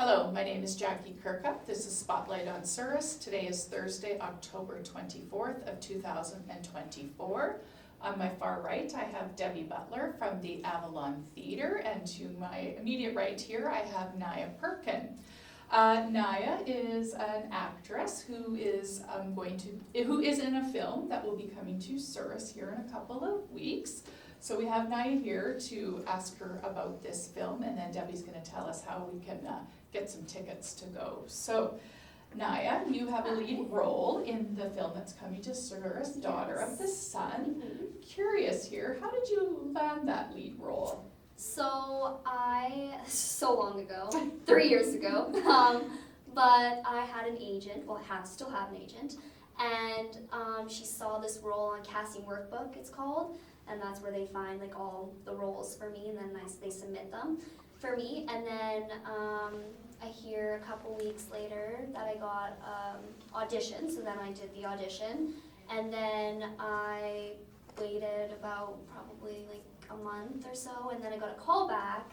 Hello, my name is Jackie Kirkup. This is Spotlight on Souris. Today is Thursday, October 24th of 2024. On my far right, I have Debbie Butler from the Avalon Theatre, and to my immediate right here, I have Nia Perkin. Nyah is an actress who is in a film that will be coming to Souris here in a couple of weeks. So we have Nyah here to ask her about this film, and then Debbie's going to tell us how we can get some tickets to go. So, Nyah, you have a lead role in the film that's coming to Souris, Daughter of the Sun. Mm-hmm. Curious here, how did you land that lead role? So long ago, 3 years ago, but I had an agent, well I still have an agent, and she saw this role on Casting Workbook, it's called, and that's where they find like all the roles for me, and then they submit them for me, and then I hear a couple weeks later that I got audition, so then I did the audition, and then I waited about probably like a month or so, and then I got a call back,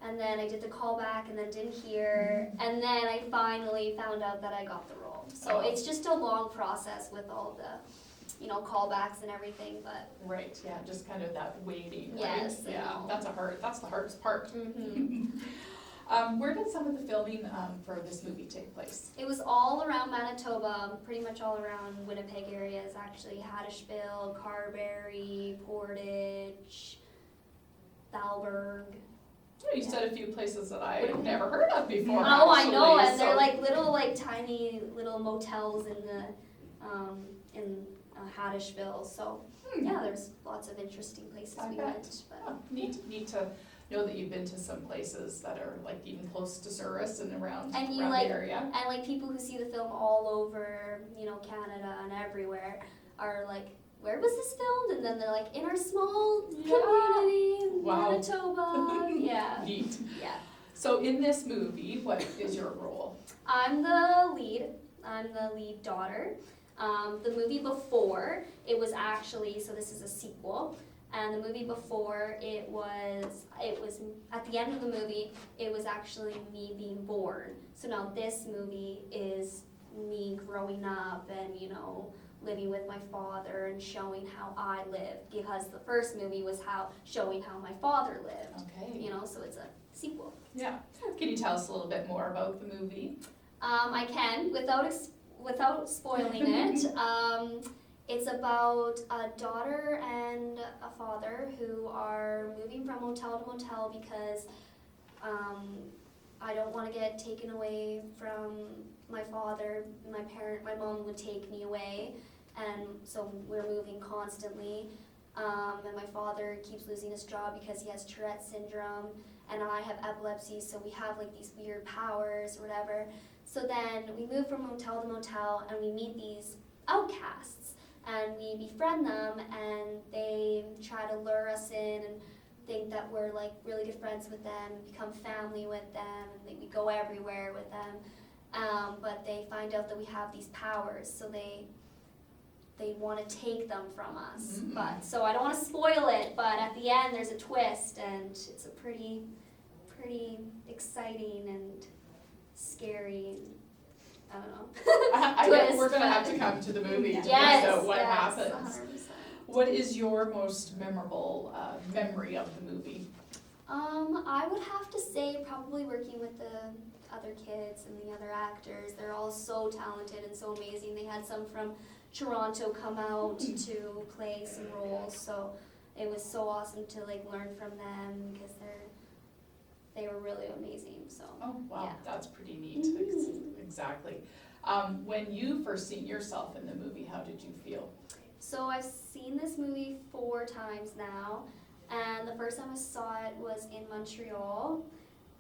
and then I did the call back and then didn't hear, and then I finally found out that I got the role. So it's just a long process with all the, callbacks and everything, but. Right, yeah, just kind of that waiting, right? Yes. Yeah, that's the hardest part. Mm-hmm. Where did some of the filming for this movie take place? It was all around Manitoba, pretty much all around Winnipeg areas actually. Haddishville, Carberry, Portage, Thalberg. Yeah, you said a few places that I had never heard of before. Oh, I know, actually, and they're like little, tiny little motels in Haddishville. So yeah, there's lots of interesting places we went. But. Oh, neat to know that you've been to some places that are like even close to Souris and around the area. And like people who see the film all over, Canada and everywhere are like, where was this filmed? And then they're like, in our small community in Manitoba. Yeah. Neat. Yeah. So in this movie, what is your role? I'm the lead. I'm the lead daughter. The movie before, it was actually, so this is a sequel. And the movie before, it was at the end of the movie, it was actually me being born. So now this movie is me growing up and, living with my father and showing how I lived, because the first movie was showing how my father lived. Okay. So it's a sequel. Yeah. Can you tell us a little bit more about the movie? I can, without spoiling it. It's about a daughter and a father who are moving from motel to motel because I don't want to get taken away from my father. My mom would take me away, and so we're moving constantly. And my father keeps losing his job because he has Tourette's syndrome, and I have epilepsy, so we have like these weird powers or whatever. So then we move from motel to motel, and we meet these outcasts. And we befriend them, and they try to lure us in and think that we're like really good friends with them, become family with them, and we go everywhere with them. But they find out that we have these powers, so they want to take them from us. Mm-hmm. But so I don't want to spoil it, but at the end there's a twist, and it's a pretty exciting and scary. I don't know. I guess we're going to have to come to the movie to find out what happens. 100%. What is your most memorable memory of the movie? I would have to say probably working with the other kids and the other actors. They're all so talented and so amazing. They had some from Toronto come out to play some roles, so it was so awesome to like learn from them because they were really amazing. So. Oh wow, yeah. That's pretty neat. Exactly. When you first seen yourself in the movie, how did you feel? So I've seen this movie 4 times now, and the first time I saw it was in Montreal.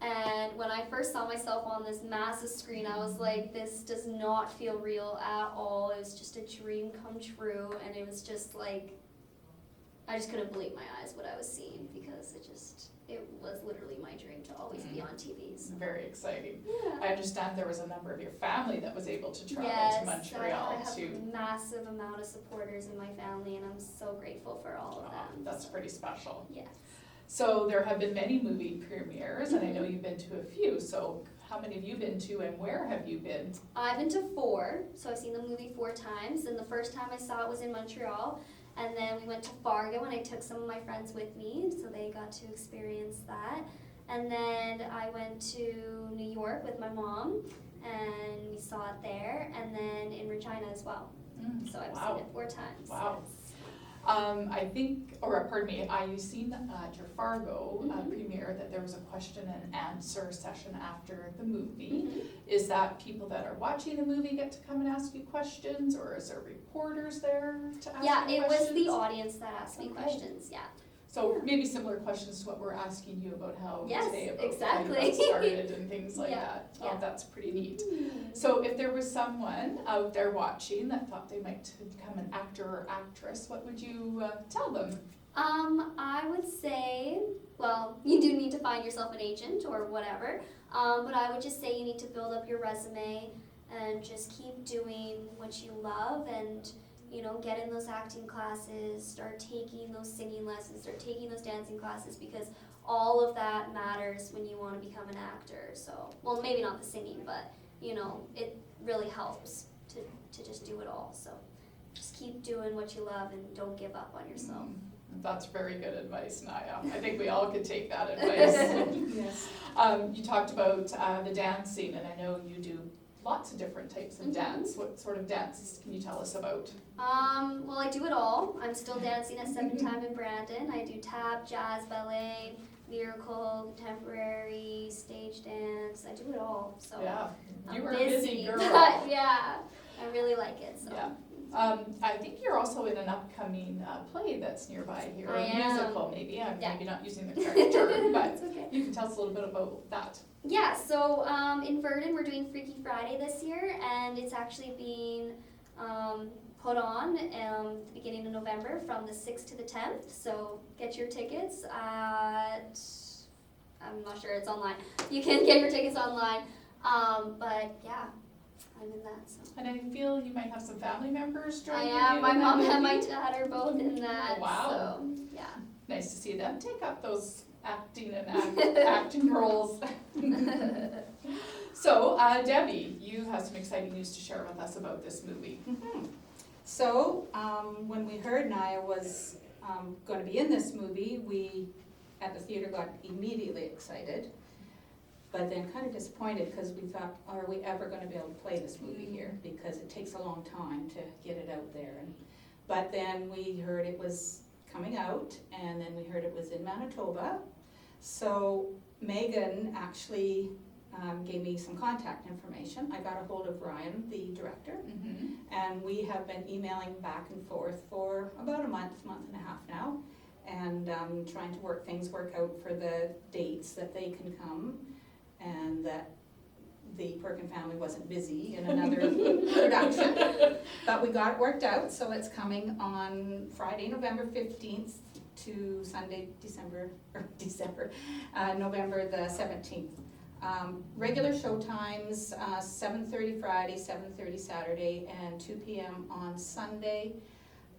And when I first saw myself on this massive screen, I was like, this does not feel real at all. It was just a dream come true, and it was just like, I just couldn't believe my eyes what I was seeing, because it was literally my dream to always be on TV. So. Very exciting. Yeah. I understand there was a number of your family that was able to travel to Montreal I have too. a massive amount of supporters in my family, and I'm so grateful for all of them. That's so. pretty special. Yes. So there have been many movie premieres, and I know you've been to a few, so how many have you been to and where have you been? I've been to 4, so I've seen the movie 4 times, and the first time I saw it was in Montreal, and then we went to Fargo, and I took some of my friends with me, so they got to experience that. And then I went to New York with my mom, and we saw it there, and then in Regina as well. So I've seen it 4 times. Wow. Yes. I think, or pardon me, I've seen at your Fargo premiere that there was a question and answer session after the movie. Is that people that are watching the movie get to come and ask you questions, or is there reporters there to ask Yeah, you it questions? was the audience that asked me Okay. questions, yeah. So maybe similar questions to what we're asking you about how Yes, today about exactly. how you got started and things like Yeah, that. yeah. Oh, that's pretty neat. So if there was someone out there watching that thought they might become an actor or actress, what would you tell them? I would say, well, you do need to find yourself an agent or whatever, but I would just say you need to build up your resume and just keep doing what you love, and you know, get in those acting classes, start taking those singing lessons, start taking those dancing classes, because all of that matters when you want to become an actor. So, well, maybe not the singing, but you know, it really helps to just do it all. So just keep doing what you love and don't give up on yourself. That's very good advice, Nyah. I think we all could take that advice. Yes. You talked about the dancing, and I know you do lots of different types of dance. What sort of dances can you tell us about? Well, I do it all. I'm still dancing at 7 Time in Brandon. I do tap, jazz, ballet, lyrical, contemporary, stage dance. I do it all. So Yeah, I'm you are a busy girl. but yeah, I really like it. So. Yeah. I think you're also in an upcoming play that's nearby here, I a am. musical maybe. I'm Yeah. maybe not using the correct term, but It's okay. you can tell us a little bit about that. Yeah, so in Verdun we're doing Freaky Friday this year, and it's actually being put on the beginning of November from the 6th to the 10th. So get your tickets at, I'm not sure, it's online. You can get your tickets online, but yeah, I'm in that. So. And I feel you might have some family members I joining you. am. My in that mom and my movie. dad are both in that. Oh, wow. So yeah. Nice to see them take up those acting and acting roles. So, Debbie, you have some exciting news to share with us about this movie. So, when we heard Nia was going to be in this movie, we at the theater got immediately excited, but then kind of disappointed because we thought, are we ever going to be able to play this movie here? Because it takes a long time to get it out there. But then we heard it was coming out, and then we heard it was in Manitoba. So Megan actually gave me some contact information. I got a hold of Ryan, the director, and we have been emailing back and forth for about a month and a half now, and trying to work out for the dates that they can come, and that the Perkin family wasn't busy in another production. But we got it worked out, so it's coming on Friday, November 15th to Sunday, November the 17th. Regular show times, 7:30 Friday, 7:30 Saturday, and 2 p.m. on Sunday.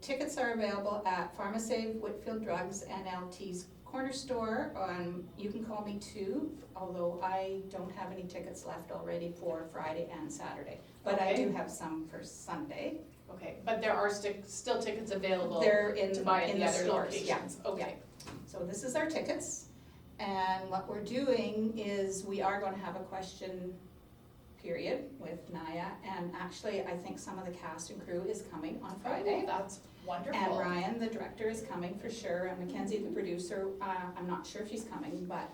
Tickets are available at Pharmasave, Whitfield Drugs, and LT's Corner Store. You can call me too, although I don't have any tickets left already for Friday and Saturday. But I do have some for Sunday. Okay, but there are still tickets available They're in to buy in the other stores. locations. Yeah. Okay. So this is our tickets, and what we're doing is we are going to have a question period with Nyah, and actually I think some of the cast and crew is coming on Friday. Oh, that's wonderful. And Ryan, the director, is coming for sure, and Mackenzie, the producer, I'm not sure if she's coming, but,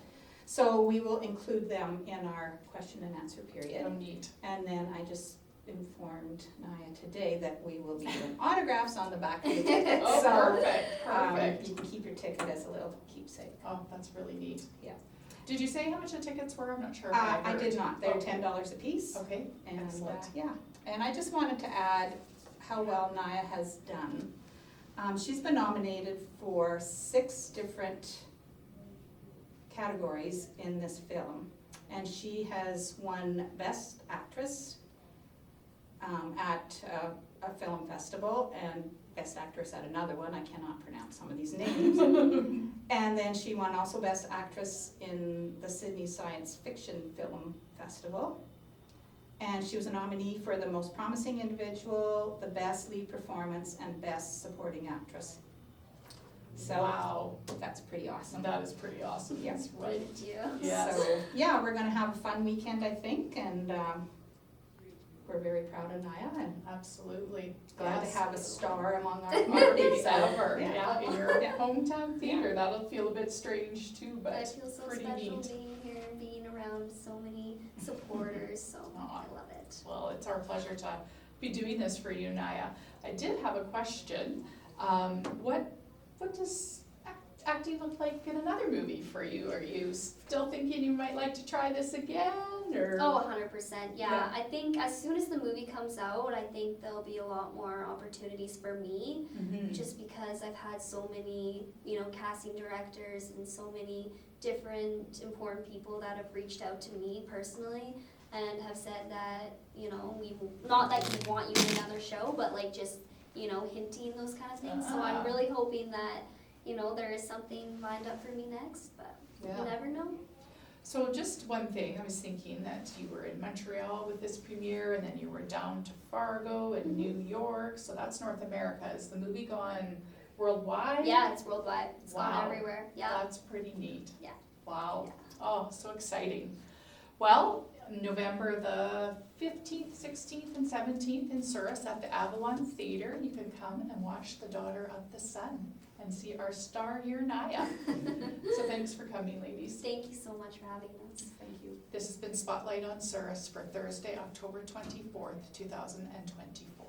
so we will include them in our question and answer period. Oh, neat. And then I just informed Nyah today that we will be doing autographs on the back of the ticket. Oh, So, perfect. you can keep your ticket as a little keepsake. Oh, that's really neat. Yeah. Did you say how much the tickets were? I'm not sure if I I heard. did not, they're Okay. $10 a piece. Okay, And excellent. yeah, and I just wanted to add how well Nyah has done. She's been nominated for 6 different categories in this film, and she has won Best Actress at a film festival, and Best Actress at another one, I cannot pronounce some of these names. And then she won also Best Actress in the Sydney Science Fiction Film Festival. And she was a nominee for the Most Promising Individual, the Best Lead Performance, and Best Supporting Actress. So Wow, that's pretty awesome. that is pretty awesome, Yeah. that's right. Thank you. Yes. So, yeah, we're gonna have a fun weekend, I think, and we're very proud of Nyah and Absolutely. glad Yes. to have a star among our Parties parties. ever, Yeah. yeah, in your Yeah. hometown theater, that'll feel a bit strange too, I but feel so pretty special neat. being here and being around so many supporters, so Aw. I love it. Well, it's our pleasure to be doing this for you, Nyah. I did have a question. What does acting look like in another movie for you? Are you still thinking you might like to try this again, or? Oh, 100%. Yeah. Yeah. I think as soon as the movie comes out, I think there'll be a lot more opportunities for me, Mhm. just because I've had so many, casting directors and so many different important people that have reached out to me personally and have said that, we not that we want you in another show, but like just, hinting those kind of things. So Ah. I'm really hoping that, there is something lined up for me next, but Yeah. you never know. So just one thing, I was thinking that you were in Montreal with this premiere, and then you were down to Fargo and New York, so that's North America. Is the movie gone worldwide? Yeah, it's worldwide. It's Wow. gone everywhere. Yeah. That's pretty neat. Yeah. Wow. Yeah. Oh, so exciting. Well, November the 15th, 16th, and 17th in Souris at the Avalon Theater, you can come and watch The Daughter of the Sun and see our star here, Nyah. So thanks for coming, ladies. Thank you so much for having us. Thank you. This has been Spotlight on Souris for Thursday, October 24th, 2024.